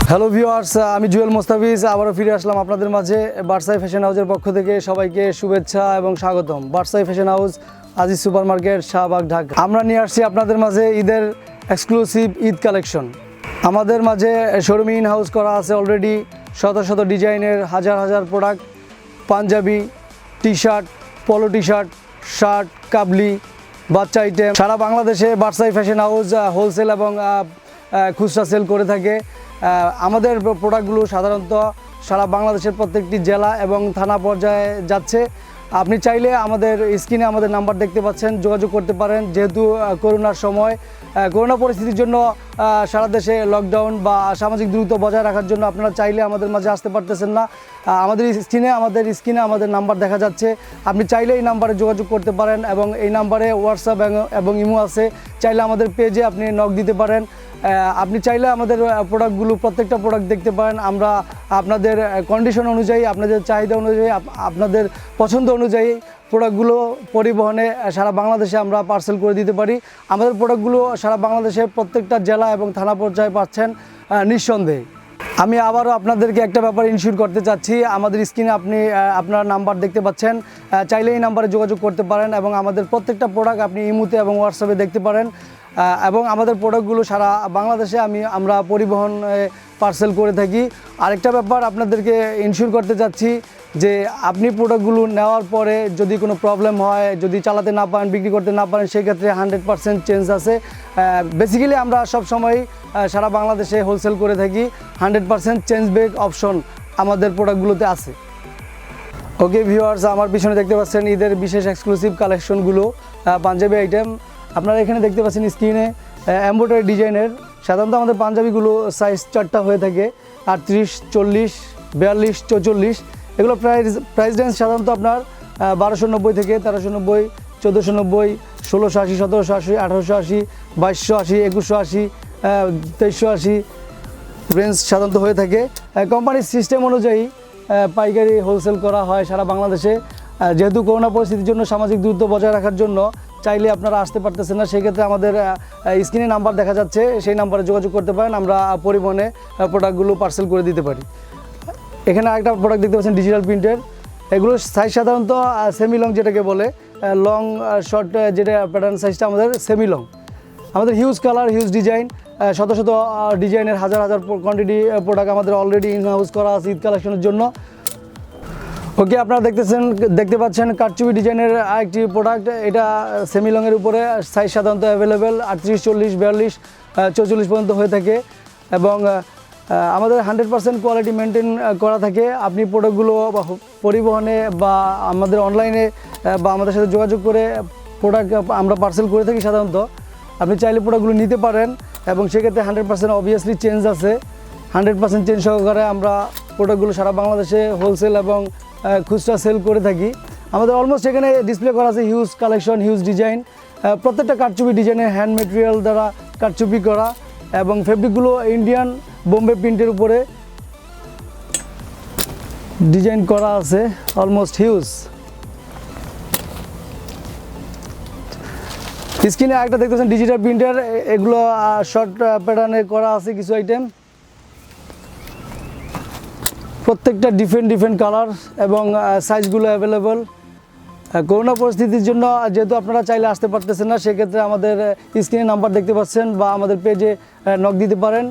Hello viewers, আমি জুয়েল মোস্তাফিজ আবারও ফিরে আসলাম আপনাদের মাঝে। বার্সাই ফ্যাশন হাউসের পক্ষ থেকে সবাইকে শুভেচ্ছা এবং স্বাগতম। বার্সাই fashion house, Aziz super market, Shahbag, Dhaka. আমরা নিয়ে আসছি আপনাদের মাঝে ঈদের এক্সক্লুসিভ ঈদ কালেকশন। আমাদের মাঝে শোরুম ইন হাউস করা আছে অলরেডি শত শত ডিজাইনের হাজার হাজার প্রোডাক্ট, পাঞ্জাবি, টি শার্ট, পলো টি শার্ট, শার্ট, কাবলি, বাচ্চা আইটেম। সারা বাংলাদেশে বার্সাই ফ্যাশন হাউস হোলসেল এবং খুচরা সেল করে থাকে। আমাদের প্রোডাক্টগুলো সাধারণত সারা বাংলাদেশের প্রত্যেকটি জেলা এবং থানা পর্যায়ে যাচ্ছে। আপনি চাইলে আমাদের স্ক্রিনে আমাদের নাম্বার দেখতে পাচ্ছেন, যোগাযোগ করতে পারেন। যেহেতু করোনার সময়, করোনা পরিস্থিতির জন্য সারা দেশে লকডাউন বা সামাজিক দূরত্ব বজায় রাখার জন্য আপনারা চাইলে আমাদের মাঝে আসতে পারতেছেন না। আমাদের স্ক্রিনে আমাদের নাম্বার দেখা যাচ্ছে। আপনি চাইলে এই নাম্বারে যোগাযোগ করতে পারেন এবং এই নাম্বারে হোয়াটসঅ্যাপ এবং ইমো আছে। চাইলে আমাদের পেজে আপনি নক দিতে পারেন। আপনি চাইলে আমাদের প্রোডাক্টগুলো প্রত্যেকটা প্রোডাক্ট দেখতে পারেন। আমরা আপনাদের কন্ডিশন অনুযায়ী, আপনাদের চাহিদা অনুযায়ী, আপনাদের পছন্দ অনুযায়ী প্রোডাক্টগুলো পরিবহনে সারা বাংলাদেশে আমরা পার্সেল করে দিতে পারি। আমাদের প্রোডাক্টগুলো সারা বাংলাদেশের প্রত্যেকটা জেলা এবং থানা পর্যায়ে পাচ্ছেন নিঃসন্দেহে। আমি আবারও আপনাদেরকে একটা ব্যাপার ইনশিওর করতে চাচ্ছি। আমাদের স্ক্রিনে আপনি আপনার নাম্বার দেখতে পাচ্ছেন, চাইলে এই নাম্বারে যোগাযোগ করতে পারেন এবং আমাদের প্রত্যেকটা প্রোডাক্ট আপনি ইমোতে এবং হোয়াটসঅ্যাপে দেখতে পারেন। এবং আমাদের প্রোডাক্টগুলো সারা বাংলাদেশে আমরা পরিবহন পার্সেল করে থাকি। আরেকটা ব্যাপার আপনাদেরকে ইনশিওর করতে চাচ্ছি যে আপনি প্রোডাক্টগুলো নেওয়ার পরে যদি কোনো প্রবলেম হয়, যদি চালাতে না পারেন, বিক্রি করতে না পারেন, সেক্ষেত্রে 100% চেঞ্জ আছে। বেসিক্যালি আমরা সবসময় সারা বাংলাদেশে হোলসেল করে থাকি। 100% চেঞ্জ ব্যাক অপশন আমাদের প্রোডাক্টগুলোতে আছে। ওকে ভিউয়ার্স, আমার পিছনে দেখতে পাচ্ছেন ঈদের বিশেষ এক্সক্লুসিভ কালেকশনগুলো, পাঞ্জাবি আইটেম। আপনারা এখানে দেখতে পাচ্ছেন স্ক্রিনে এমব্রয়ডারি ডিজাইনের। সাধারণত আমাদের পাঞ্জাবিগুলো সাইজ 4টা হয়ে থাকে, 38, 40, 42, 44। এগুলো প্রাইস রেঞ্জ সাধারণত আপনার 1290 থেকে 1390, 1490, 1680, 1780, 1880, 2280, 2180, 2380 রেঞ্জ সাধারণত হয়ে থাকে। কোম্পানির সিস্টেম অনুযায়ী পাইকারি হোলসেল করা হয় সারা বাংলাদেশে। যেহেতু করোনা পরিস্থিতির জন্য সামাজিক দূরত্ব বজায় রাখার জন্য চাইলে আপনারা আসতে পারতেছেন না, সেক্ষেত্রে আমাদের স্ক্রিনে নাম্বার দেখা যাচ্ছে, সেই নাম্বারে যোগাযোগ করতে পারেন। আমরা পরিবহনে প্রোডাক্টগুলো পার্সেল করে দিতে পারি। এখানে আরেকটা প্রোডাক্ট দেখতে পাচ্ছেন ডিজিটাল প্রিন্টের। এগুলো সাইজ সাধারণত সেমি লং, যেটাকে বলে লং শর্ট, যেটা প্যাটার্ন সাইজটা আমাদের সেমি লং। আমাদের হিউজ কালার, হিউজ ডিজাইন, শত শত ডিজাইনের হাজার হাজার কোয়ান্টিটি প্রোডাক্ট আমাদের অলরেডি ইন হাউস করা আছে ঈদ কালেকশনের জন্য। ওকে, আপনারা দেখতে পাচ্ছেন কারচুপি ডিজাইনের আরেকটি প্রোডাক্ট। এটা সেমি লংয়ের উপরে, সাইজ সাধারণত অ্যাভেলেবেল 38, 40, 42, 44 পর্যন্ত হয়ে থাকে এবং আমাদের 100% কোয়ালিটি মেনটেন করা থাকে। আপনি প্রোডাক্টগুলো পরিবহনে বা আমাদের অনলাইনে বা আমাদের সাথে যোগাযোগ করে প্রোডাক্ট আমরা পার্সেল করে থাকি সাধারণত। আপনি চাইলে প্রোডাক্টগুলো নিতে পারেন এবং সেক্ষেত্রে 100% অবভিয়াসলি চেঞ্জ আছে। 100% চেঞ্জ সহকারে আমরা প্রোডাক্টগুলো সারা বাংলাদেশে হোলসেল এবং খুচরা সেল করে থাকি। আমাদের অলমোস্ট এখানে ডিসপ্লে করা আছে হিউজ কালেকশন, হিউজ ডিজাইন। প্রত্যেকটা কারচুপি ডিজাইনের হ্যান্ড মেটেরিয়াল দ্বারা কারচুপি করা এবং ফেব্রিকগুলো ইন্ডিয়ান বোম্বে প্রিন্টের উপরে ডিজাইন করা আছে, অলমোস্ট হিউজ। স্ক্রিনে একটা দেখতেছেন ডিজিটাল প্রিন্টার। এগুলো শর্ট প্যাটার্নে করা আছে কিছু আইটেম, প্রত্যেকটা ডিফারেন্ট কালার এবং সাইজগুলো অ্যাভেলেবল। করোনা পরিস্থিতির জন্য যেহেতু আপনারা চাইলে আসতে পারতেছেন না, সেক্ষেত্রে আমাদের স্ক্রিনে নাম্বার দেখতে পাচ্ছেন বা আমাদের পেজে নক দিতে পারেন।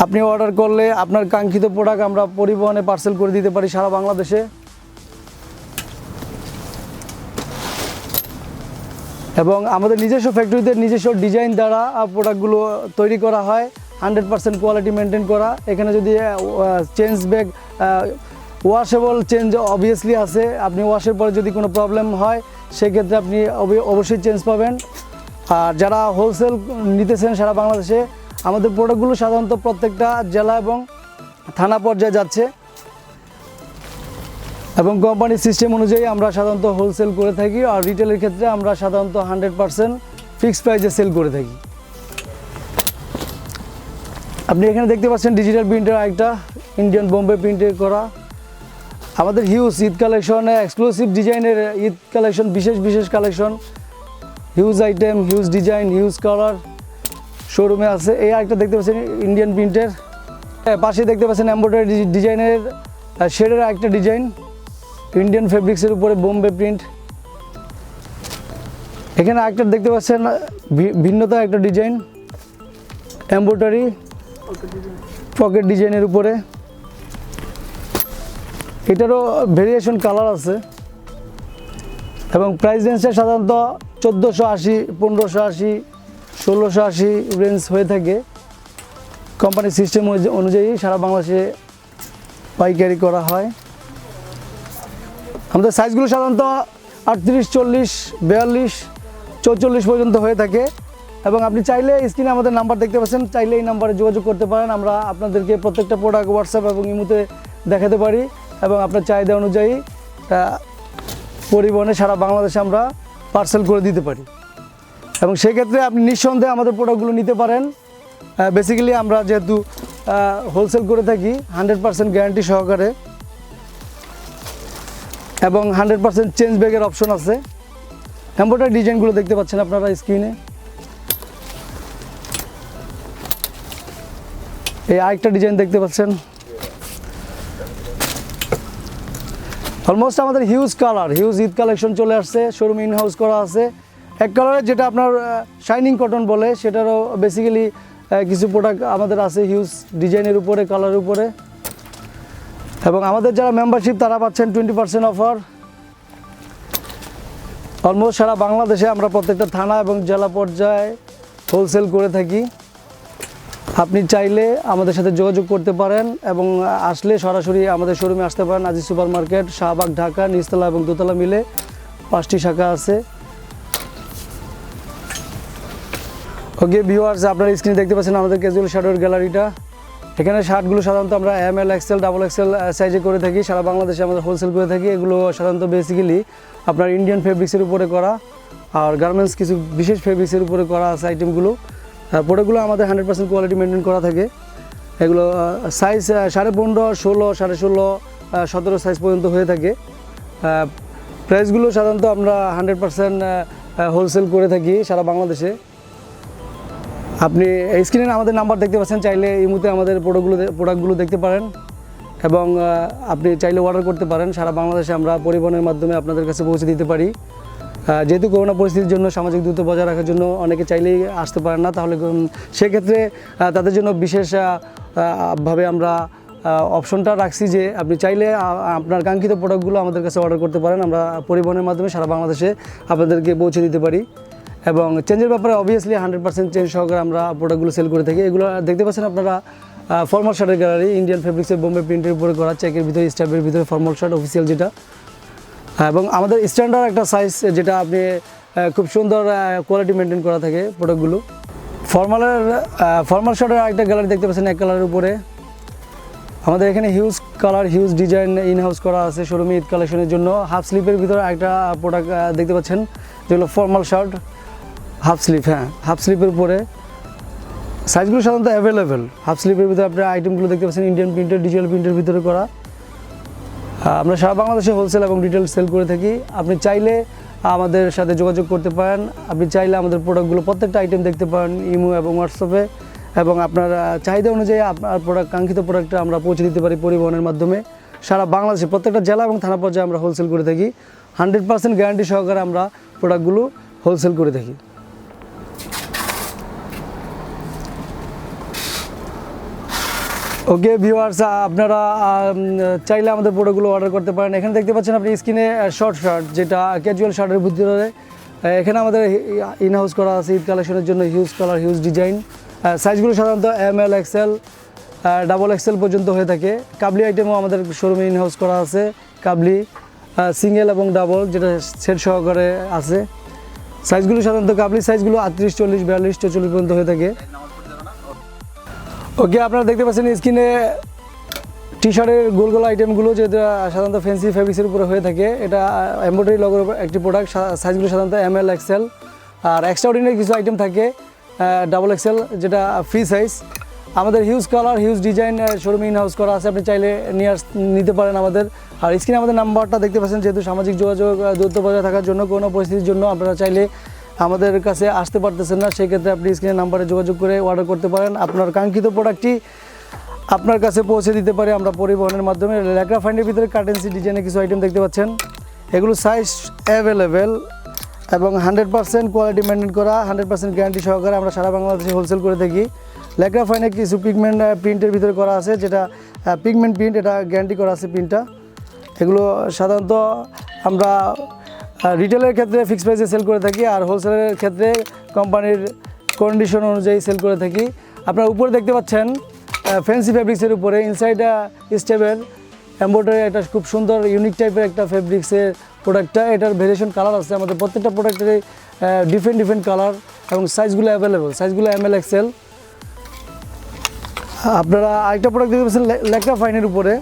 আপনি অর্ডার করলে আপনার কাঙ্ক্ষিত প্রোডাক্ট আমরা পরিবহনে পার্সেল করে দিতে পারি সারা বাংলাদেশে। এবং আমাদের নিজস্ব ফ্যাক্টরিতে নিজস্ব ডিজাইন দ্বারা প্রোডাক্টগুলো তৈরি করা হয়, 100% কোয়ালিটি মেনটেন করা। এখানে যদি change back washable change obviously আছে, আপনি ওয়াশের পরে যদি কোনো প্রবলেম হয় সেক্ষেত্রে আপনি অবশ্যই চেঞ্জ পাবেন। আর যারা হোলসেল নিতেছেন সারা বাংলাদেশে, আমাদের প্রোডাক্টগুলো সাধারণত প্রত্যেকটা জেলা এবং থানা পর্যায়ে যাচ্ছে এবং কোম্পানির সিস্টেম অনুযায়ী আমরা সাধারণত হোলসেল করে থাকি। আর রিটেলের ক্ষেত্রে আমরা সাধারণত 100% ফিক্সড প্রাইসে সেল করে থাকি। আপনি এখানে দেখতে পাচ্ছেন ডিজিটাল প্রিন্টের একটা ইন্ডিয়ান বোম্বে প্রিন্টের করা আমাদের হিউজ ঈদ কালেকশনে এক্সক্লুসিভ ডিজাইনের ঈদ কালেকশন, বিশেষ collection, huge item, huge design, huge colour শোরুমে আছে। এই একটা দেখতে পাচ্ছেন ইন্ডিয়ান প্রিন্টের, পাশে দেখতে পাচ্ছেন এমব্রয়ডারি ডিজাইনের শেডের একটা ডিজাইন, ইন্ডিয়ান ফেব্রিক্সের উপরে বোম্বে প্রিন্ট। এখানে একটা দেখতে পাচ্ছেন ভিন্নতা একটা ডিজাইন, এমব্রয়ডারি পকেট ডিজাইনের উপরে। এটারও ভেরিয়েশন কালার আছে এবং প্রাইস রেঞ্জটা সাধারণত 1480, 1580, 1680 রেঞ্জ হয়ে থাকে। কোম্পানির সিস্টেম অনুযায়ী সারা বাংলাদেশে পাইকারি করা হয়। আমাদের সাইজগুলো সাধারণত 38, 40, 42, 44 পর্যন্ত হয়ে থাকে এবং আপনি চাইলে স্ক্রিনে আমাদের নাম্বার দেখতে পাচ্ছেন, চাইলে এই নাম্বারে যোগাযোগ করতে পারেন। আমরা আপনাদেরকে প্রত্যেকটা প্রোডাক্ট হোয়াটসঅ্যাপ এবং ইমোতে দেখাতে পারি এবং আপনার চাহিদা অনুযায়ী পরিবহনে সারা বাংলাদেশে আমরা পার্সেল করে দিতে পারি এবং সেক্ষেত্রে আপনি নিঃসন্দেহে আমাদের প্রোডাক্টগুলো নিতে পারেন। বেসিক্যালি আমরা যেহেতু হোলসেল করে থাকি 100% গ্যারান্টি সহকারে এবং 100% চেঞ্জ ব্যাগের অপশন আছে। এমব্রয়ডারি ডিজাইনগুলো দেখতে পাচ্ছেন আপনারা স্ক্রিনে। এই আরেকটা ডিজাইন দেখতে পাচ্ছেন, অলমোস্ট আমাদের huge colour, huge Eid collection চলে আসছে, শোরুম ইন হাউস করা আছে। এক কালারের যেটা আপনার শাইনিং কটন বলে, সেটারও বেসিক্যালি কিছু প্রোডাক্ট আমাদের আছে হিউজ ডিজাইনের উপরে, কালারের উপরে। এবং আমাদের যারা মেম্বারশিপ তারা পাচ্ছেন 20% অফার। অলমোস্ট সারা বাংলাদেশে আমরা প্রত্যেকটা থানা এবং জেলা পর্যায়ে হোলসেল করে থাকি। আপনি চাইলে আমাদের সাথে যোগাযোগ করতে পারেন এবং আসলে সরাসরি আমাদের শোরুমে আসতে পারেন। আজিজ সুপার মার্কেট, শাহবাগ, ঢাকা, নিচতলা এবং দোতলা মিলে 5টি শাখা আছে। ওকে ভিউয়ার্স, আপনারা স্ক্রিনে দেখতে পাচ্ছেন আমাদের ক্যাজুয়াল শার্টের গ্যালারিটা। এখানে শার্টগুলো সাধারণত আমরা ML, XL, XXL সাইজে করে থাকি, সারা বাংলাদেশে আমাদের হোলসেল করে থাকি। এগুলো সাধারণত বেসিক্যালি আপনার ইন্ডিয়ান ফেব্রিক্সের উপরে করা আর গার্মেন্টস কিছু বিশেষ ফেব্রিক্সের উপরে করা আছে আইটেমগুলো। প্রোডাক্টগুলো আমাদের 100% কোয়ালিটি মেনটেন করা থাকে। এগুলো সাইজ 15.5, 16, 16.5, 17 সাইজ পর্যন্ত হয়ে থাকে। প্রাইসগুলো সাধারণত আমরা 100% হোলসেল করে থাকি সারা বাংলাদেশে। আপনি স্ক্রিনে আমাদের নাম্বার দেখতে পাচ্ছেন, চাইলে এই মুহূর্তে আমাদের প্রোডাক্টগুলো দেখতে পারেন এবং আপনি চাইলে অর্ডার করতে পারেন। সারা বাংলাদেশে আমরা পরিবহনের মাধ্যমে আপনাদের কাছে পৌঁছে দিতে পারি। যেহেতু করোনা পরিস্থিতির জন্য সামাজিক দূরত্ব বজায় রাখার জন্য অনেকে চাইলেই আসতে পারেন না, তাহলে সেক্ষেত্রে তাদের জন্য বিশেষভাবে আমরা অপশনটা রাখছি যে আপনি চাইলে আপনার কাঙ্ক্ষিত প্রোডাক্টগুলো আমাদের কাছে অর্ডার করতে পারেন। আমরা পরিবহনের মাধ্যমে সারা বাংলাদেশে আপনাদেরকে পৌঁছে দিতে পারি এবং চেঞ্জের ব্যাপারে অবভিয়াসলি 100% চেঞ্জ সহকারে আমরা প্রোডাক্টগুলো সেল করে থাকি। এগুলো দেখতে পাচ্ছেন আপনারা ফর্মাল শার্টের গ্যালারি, ইন্ডিয়ান ফেব্রিক্সের বোম্বে প্রিন্টের উপরে করা, চেকের ভিতরে, স্ট্যাপের ভিতরে ফর্মাল শার্ট অফিসিয়াল যেটা, এবং আমাদের স্ট্যান্ডার্ড একটা সাইজ যেটা আপনি খুব সুন্দর কোয়ালিটি মেনটেন করা থাকে প্রোডাক্টগুলো। ফর্মাল শার্টের একটা গ্যালারি দেখতে পাচ্ছেন এক কালারের উপরে। আমাদের এখানে huge colour, huge design in house করা আছে শোরুমে ঈদ কালেকশনের জন্য। হাফ স্লিপের ভিতরে একটা প্রোডাক্ট দেখতে পাচ্ছেন যেগুলো formal shirt, half slip, half স্লিপের উপরে। সাইজগুলো সাধারণত অ্যাভেলেবেল। হাফ স্লিপের ভিতরে আপনার আইটেমগুলো দেখতে পাচ্ছেন ইন্ডিয়ান প্রিন্টের, ডিজিটাল প্রিন্টের ভিতরে করা। আমরা সারা বাংলাদেশে হোলসেল এবং রিটেল সেল করে থাকি। আপনি চাইলে আমাদের সাথে যোগাযোগ করতে পারেন। আপনি চাইলে আমাদের প্রোডাক্টগুলো প্রত্যেকটা আইটেম দেখতে পারেন ইমো এবং হোয়াটসঅ্যাপে এবং আপনার চাহিদা অনুযায়ী আপনার কাঙ্ক্ষিত প্রোডাক্টটা আমরা পৌঁছে দিতে পারি পরিবহনের মাধ্যমে। সারা বাংলাদেশে প্রত্যেকটা জেলা এবং থানা পর্যায়ে আমরা হোলসেল করে থাকি। 100% গ্যারান্টি সহকারে আমরা প্রোডাক্টগুলো হোলসেল করে থাকি। ওকে ভিউয়ার্স, আপনারা চাইলে আমাদের প্রোডাক্টগুলো অর্ডার করতে পারেন। এখানে দেখতে পাচ্ছেন আপনি স্ক্রিনে শর্ট শার্ট, যেটা ক্যাজুয়াল শার্টের ভিতরে। এখানে আমাদের ইন হাউস করা আছে ঈদ কালেকশনের জন্য, হিউজ কালার, হিউজ ডিজাইন। সাইজগুলো সাধারণত ML, XL, ডাবল এক্সেল পর্যন্ত হয়ে থাকে। কাবলি আইটেমও আমাদের শোরুমে ইন হাউস করা আছে, কাবলি সিঙ্গেল এবং ডাবল যেটা সেট সহকারে আছে। সাইজগুলো সাধারণত কাবলি সাইজগুলো 38, 40, 42, 44 পর্যন্ত হয়ে থাকে। ওকে, আপনারা দেখতে পাচ্ছেন স্ক্রিনে টি শার্টের গোল গোল আইটেমগুলো, যেটা সাধারণত ফ্যান্সি ফেব্রিক্সের উপরে হয়ে থাকে। এটা এমব্রয়ডারি লগোর একটি প্রোডাক্ট। সাইজগুলো সাধারণত ML, XL, আর এক্সট্রাঅর্ডিনারি কিছু আইটেম থাকে ডাবল এক্সেল, যেটা ফ্রি সাইজ। আমাদের হিউজ কালার, হিউজ ডিজাইন শোরুমে ইন হাউস করা আছে, আপনি চাইলে নিতে পারেন আমাদের। আর স্ক্রিনে আমাদের নাম্বারটা দেখতে পাচ্ছেন, যেহেতু সামাজিক যোগাযোগ দূরত্ব বজায় থাকার জন্য কোনো পরিস্থিতির জন্য আপনারা চাইলে আমাদের কাছে আসতে পারতেছেন না, সেই ক্ষেত্রে আপনি স্ক্রিনের নাম্বারে যোগাযোগ করে অর্ডার করতে পারেন। আপনার কাঙ্ক্ষিত প্রোডাক্টটি আপনার কাছে পৌঁছে দিতে পারে আমরা পরিবহনের মাধ্যমে। ল্যাকড়া ফাইনের ভিতরে কার্টেন্সি ডিজাইনের কিছু আইটেম দেখতে পাচ্ছেন। এগুলো সাইজ অ্যাভেলেবেল এবং 100% কোয়ালিটি মেনটেন করা, 100% গ্যারান্টি সহকারে আমরা সারা বাংলাদেশে হোলসেল করে থাকি। ল্যাকড়া ফাইনে কিছু পিগমেন্ট প্রিন্টের ভিতরে করা আছে, যেটা পিগমেন্ট প্রিন্ট, এটা গ্যারান্টি করা আছে প্রিন্টটা। এগুলো সাধারণত আমরা রিটেলের ক্ষেত্রে ফিক্সড প্রাইসে সেল করে থাকি, আর হোলসেলের ক্ষেত্রে কোম্পানির কন্ডিশন অনুযায়ী সেল করে থাকি। আপনারা উপরে দেখতে পাচ্ছেন ফ্যান্সি ফেব্রিক্সের উপরে ইনসাইড স্টেপের এমব্রয়ডারি, এটা খুব সুন্দর ইউনিক টাইপের একটা ফেব্রিক্সের প্রোডাক্টটা। এটার ভেরিয়েশন কালার আছে আমাদের প্রত্যেকটা প্রোডাক্টের, ডিফারেন্ট কালার এবং সাইজগুলো অ্যাভেলেবল, সাইজগুলো ML, XL। আপনারা আরেকটা প্রোডাক্ট দেখতে পাচ্ছেন ল্যাকড়া ফাইনের উপরে।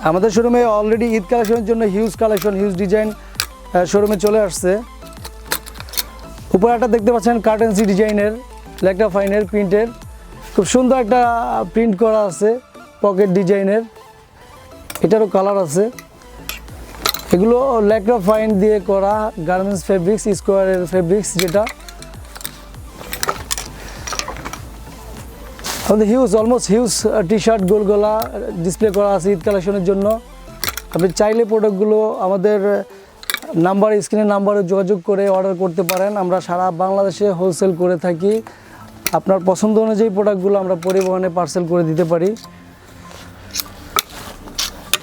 আমাদের শোরুমে অলরেডি ঈদ কালেকশনের জন্য হিউজ কালেকশন, হিউজ ডিজাইন শোরুমে চলে আসছে। উপরে একটা দেখতে পাচ্ছেন কার্টেন্সি ডিজাইনের ল্যাকড়া ফাইনের প্রিন্টের, খুব সুন্দর একটা প্রিন্ট করা আছে পকেট ডিজাইনের, এটারও কালার আছে। এগুলো ল্যাকড়া ফাইন দিয়ে করা গার্মেন্টস ফেব্রিক্স, স্কোয়ারের ফেব্রিক্স, যেটা আমাদের huge, almost huge T shirt গোল গলা ডিসপ্লে করা আছে ঈদ কালেকশনের জন্য। আপনি চাইলে প্রোডাক্টগুলো আমাদের স্ক্রিনের নাম্বারে যোগাযোগ করে অর্ডার করতে পারেন। আমরা সারা বাংলাদেশে হোলসেল করে থাকি। আপনার পছন্দ অনুযায়ী প্রোডাক্টগুলো আমরা পরিবহনে পার্সেল করে দিতে পারি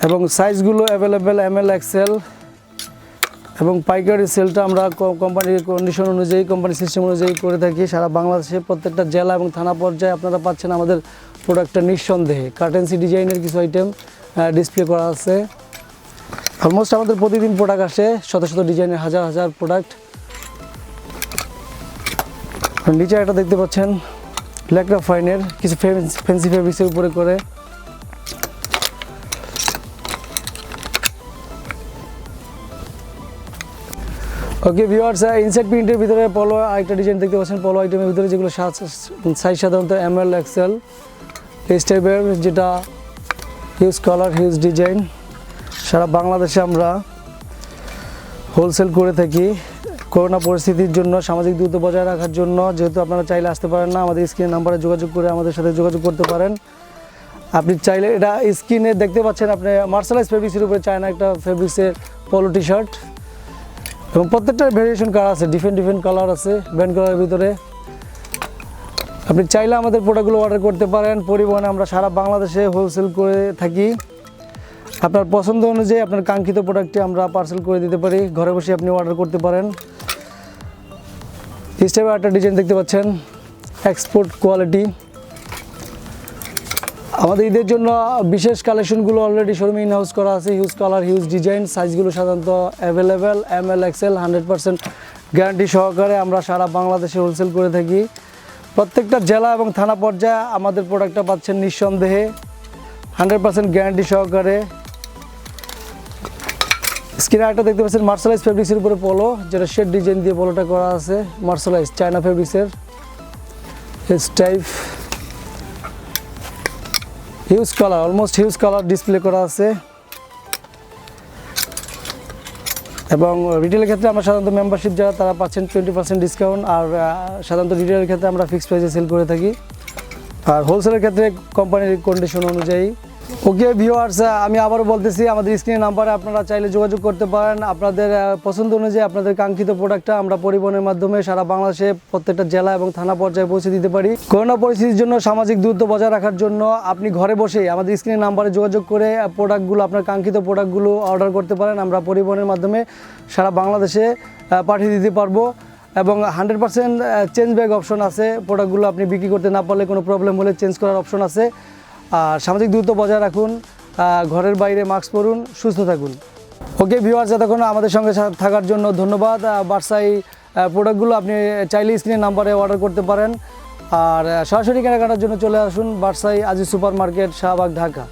এবং সাইজগুলো অ্যাভেলেবেল ML, XL এবং পাইকারি সেলটা আমরা কোম্পানির কন্ডিশন অনুযায়ী, কোম্পানির সিস্টেম অনুযায়ী করে থাকি। সারা বাংলাদেশে প্রত্যেকটা জেলা এবং থানা পর্যায়ে আপনারা পাচ্ছেন আমাদের প্রোডাক্টটা নিঃসন্দেহে। কার্টেন্সি ডিজাইনের কিছু আইটেম ডিসপ্লে করা আছে। অলমোস্ট আমাদের প্রতিদিন প্রোডাক্ট আসে, শত শত ডিজাইনের, হাজার হাজার প্রোডাক্ট। নিচে একটা দেখতে পাচ্ছেন ল্যাকড়া ফাইনের কিছু ফ্যান্সি ফেব্রিক্সের উপরে করে। ওকে ভিউয়ার্স, ইনসাইড প্রিন্টের ভিতরে পলো আরেকটা ডিজাইন দেখতে পাচ্ছেন, পলো আইটেমের ভিতরে যেগুলো সাইজ সাধারণত ML, XL এই টাইপের, যেটা হিউজ কালার, হিউজ ডিজাইন। সারা বাংলাদেশে আমরা হোলসেল করে থাকি। করোনা পরিস্থিতির জন্য, সামাজিক দূরত্ব বজায় রাখার জন্য, যেহেতু আপনারা চাইলে আসতে পারেন না, আমাদের স্ক্রিনের নাম্বারে যোগাযোগ করে আমাদের সাথে যোগাযোগ করতে পারেন। আপনি চাইলে, এটা স্ক্রিনে দেখতে পাচ্ছেন আপনি মার্শালাইজ ফেব্রিক্সের উপরে চায়না একটা ফেব্রিক্সের পলো টি শার্ট, এবং প্রত্যেকটার ভেরিয়েশন কালার আছে, ডিফারেন্ট কালার আছে ব্যান্ড কালারের ভিতরে। আপনি চাইলে আমাদের প্রোডাক্টগুলো অর্ডার করতে পারেন। পরিবহনে আমরা সারা বাংলাদেশে হোলসেল করে থাকি। আপনার পছন্দ অনুযায়ী আপনার কাঙ্ক্ষিত প্রোডাক্টটি আমরা পার্সেল করে দিতে পারি, ঘরে বসে আপনি অর্ডার করতে পারেন। স্টেপে একটা ডিজাইন দেখতে পাচ্ছেন, এক্সপোর্ট কোয়ালিটি। আমাদের ঈদের জন্য বিশেষ কালেকশনগুলো অলরেডি শোরুমে ইন হাউস করা আছে, হিউজ কালার, হিউজ ডিজাইন। সাইজগুলো সাধারণত অ্যাভেলেবেল ML, XL 100% গ্যারান্টি সহকারে আমরা সারা বাংলাদেশে হোলসেল করে থাকি। প্রত্যেকটা জেলা এবং থানা পর্যায়ে আমাদের প্রোডাক্টটা পাচ্ছেন নিঃসন্দেহে 100% গ্যারান্টি সহকারে। স্ক্রিনে একটা দেখতে পাচ্ছেন মার্শালাইজ ফেব্রিক্সের উপরে পলো, যেটা শেড ডিজাইন দিয়ে পলোটা করা আছে, মার্শালাইজ চায়না ফেব্রিক্সের type. Huge colour, almost huge colour display করা আছে। এবং রিটেলের ক্ষেত্রে আমরা সাধারণত মেম্বারশিপ যারা, তারা পাচ্ছেন 20% ডিসকাউন্ট। আর সাধারণত রিটেলের ক্ষেত্রে আমরা ফিক্সড প্রাইসে সেল করে থাকি, আর হোলসেলের ক্ষেত্রে কোম্পানির কন্ডিশন অনুযায়ী। ওকে ভিউয়ার্স, আমি আবারও বলতেছি, আমাদের স্ক্রিনের নাম্বারে আপনারা চাইলে যোগাযোগ করতে পারেন। আপনাদের পছন্দ অনুযায়ী আপনাদের কাঙ্ক্ষিত প্রোডাক্টটা আমরা পরিবহনের মাধ্যমে সারা বাংলাদেশে প্রত্যেকটা জেলা এবং থানা পর্যায়ে পৌঁছে দিতে পারি। করোনা পরিস্থিতির জন্য, সামাজিক দূরত্ব বজায় রাখার জন্য আপনি ঘরে বসেই আমাদের স্ক্রিনের নাম্বারে যোগাযোগ করে প্রোডাক্টগুলো, আপনার কাঙ্ক্ষিত প্রোডাক্টগুলো অর্ডার করতে পারেন। আমরা পরিবহনের মাধ্যমে সারা বাংলাদেশে পাঠিয়ে দিতে পারবো এবং 100% চেঞ্জ ব্যাক অপশন আছে। প্রোডাক্টগুলো আপনি বিক্রি করতে না পারলে, কোনো প্রবলেম হলে চেঞ্জ করার অপশন আছে। আর সামাজিক দূরত্ব বজায় রাখুন, ঘরের বাইরে মাস্ক পরুন, সুস্থ থাকুন। ওকে ভিউয়ার্স, এতক্ষণ আমাদের সঙ্গে থাকার জন্য ধন্যবাদ। বার্সাই প্রোডাক্টগুলো আপনি চাইলে স্ক্রিনের নাম্বারে অর্ডার করতে পারেন। আর সরাসরি কেনাকাটার জন্য চলে আসুন বার্সাই আজিজ সুপার মার্কেট, শাহবাগ, ঢাকা।